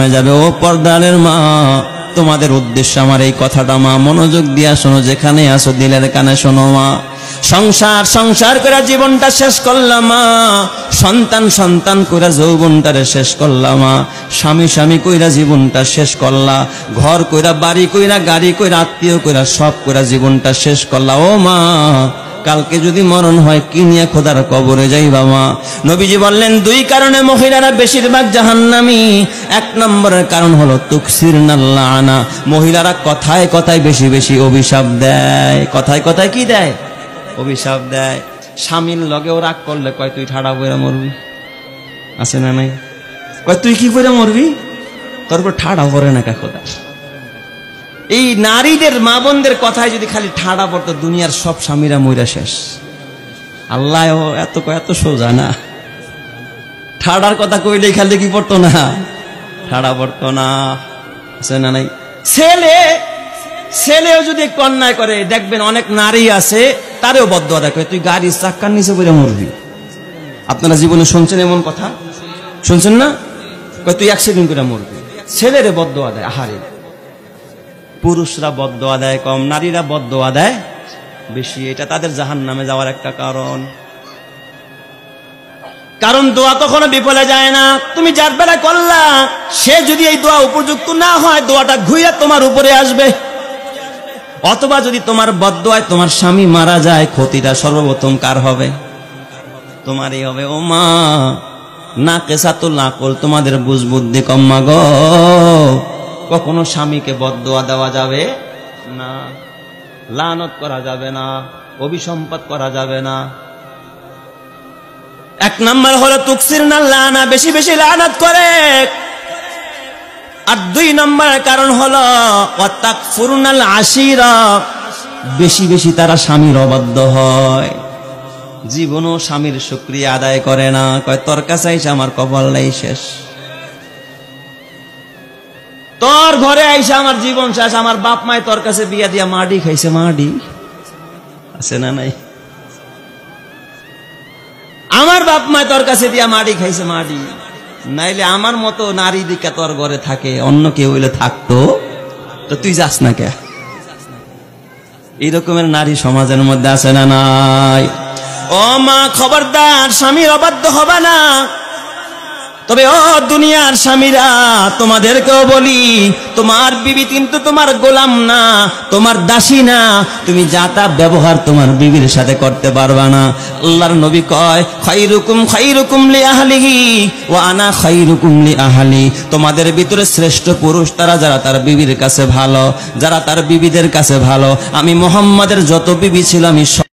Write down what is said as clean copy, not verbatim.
জাহান্নামে যাবে। ও পর্দারের মা, তোমাদের উদ্দেশ্য আমার এই কথাটা মা, মনোযোগ দিয়া শোনো, যেখানে আসো দিলের কানে শোনো মা। সংসার সংসার করে জীবনটা শেষ করলাম মা, সন্তান সন্তান কইরা যৌবনটারে শেষ করলাম মা, স্বামী স্বামী কইরা জীবনটা শেষ করলা, ঘর কইরা বাড়ি কইরা গাড়ি কইরা আত্মীয় কইরা সব কইরা জীবনটা শেষ করলা। ও মা, কালকে যদি মরণ হয় কি নিয়ে খোদার কবরে যাইবা মা? নবীজি বললেন দুই কারণে মহিলারা বেশিরভাগ জাহান্নামী। এক নম্বরের কারণ হলো তুকসিরনাল লানা, মহিলারা কথায় কথায় বেশি বেশি অভিশাপ দেয়। কথায় কথায় কি দেয়? অভিশাপ দেয়। স্বামীর লগেও রাগ করলে কয় তুই ঠাড়া বইরা মরবি, আছে না নাই? কয় তুই কি করে মরবি, তোর উপর ঠাড়া পড়ে না কা খোদা। এই নারীদের মা বোনদের কথায় যদি খালি ঠাড়া পড়তো, দুনিয়ার সব স্বামীরা মইরা শেষ। আল্লাহ এত সোজা না, ঠাড়ার কথা কইলেই খালি কি পড়তো না, ঠাড়া পড়তো না, আছে না নাই? ছেলেও যদি একটু অন্যায় করে দেখবেন অনেক নারী আছে তারেও বদদোয়া দেয়, তুই গাড়ির চাক্কার নিচে পড়ে মরবি। আপনারা জীবনে শুনছেন এমন কথা? শুনছেন না? কয় তুই অ্যাক্সিডেন্ট করে মরবি। ছেলেরে বদদোয়া দেয়। আহারে, পুরুষরা বদদোয়া দেয় কম, নারীরা বদদোয়া দেয় বেশি। এটা তাদের জাহান্নামে যাওয়ার একটা কারণ। কারণ দোয়া কখনো বিফলে যায় না। তুমি যার বেলা করলা, সে যদি এই দোয়া উপযুক্ত না হয়, দোয়াটা ঘুরে তোমার উপরে আসবে। অথবা যদি তোমার বদদোয়ায় তোমার স্বামী মারা যায়, ক্ষতিটা সর্বপ্রথম কার হবে? তোমারই হবে। ও মা, না কেসাতুল আকল, তোমাদের বুঝ বুদ্ধি কম মা গো। কখনো স্বামীকে বদদোয়া দেওয়া যাবে না, লানত করা যাবে না, অভিসম্পাত করা যাবে না। এক নাম্বার হলো তুকসিরনাল লানা, বেশি বেশি লানত করে। আর দুই নম্বরের কারণ হলো ওয়াতাকফুরুনাল আশিরা, বেশি বেশি তারা স্বামীর অবাধ্য হয়, জীবনও স্বামীর শুকরিয়া আদায় করে না। কয় তোর কাছে আইসা আমার কপালটাই শেষ, তোর ঘরে আইসা আমার জীবন শেষ। আমার বাপ মায় তোর কাছে বিয়া দিয়া মাডি খাইছে, মাডি, আছে না নাই? আমার বাপ মায় তোর কাছে দিয়া মাডি খাইছে, মাডি। নাইলে আমার মতো নারী দিকে তোর ঘরে থাকে, অন্য কেউ হইলে থাকতো, তো তুই যাস না কে? এই রকমের নারী সমাজের মধ্যে আছে না নাই? ও মা, খবরদার, স্বামীর অবাধ্য হবা না। তবে ও দুনিয়ার স্বামীরা, তোমাদেরকেও বলি, তোমার বিবি কিন্তু তোমার গোলাম না, তোমার দাসী না। তুমি যা তা ব্যবহার তোমার বিবির সাথে করতে পারবা না। আল্লাহর নবী কয়, খায়রুকুম খায়রুকুম লিআহলিহি ওয়া আনা খায়রুকুম লিআহলি। তোমাদের ভিতরে শ্রেষ্ঠ পুরুষ তারা যারা তার বিবির কাছে ভালো, যারা তার বিবিদের কাছে ভালো। আমি মুহাম্মাদের যত বিবি ছিল আমি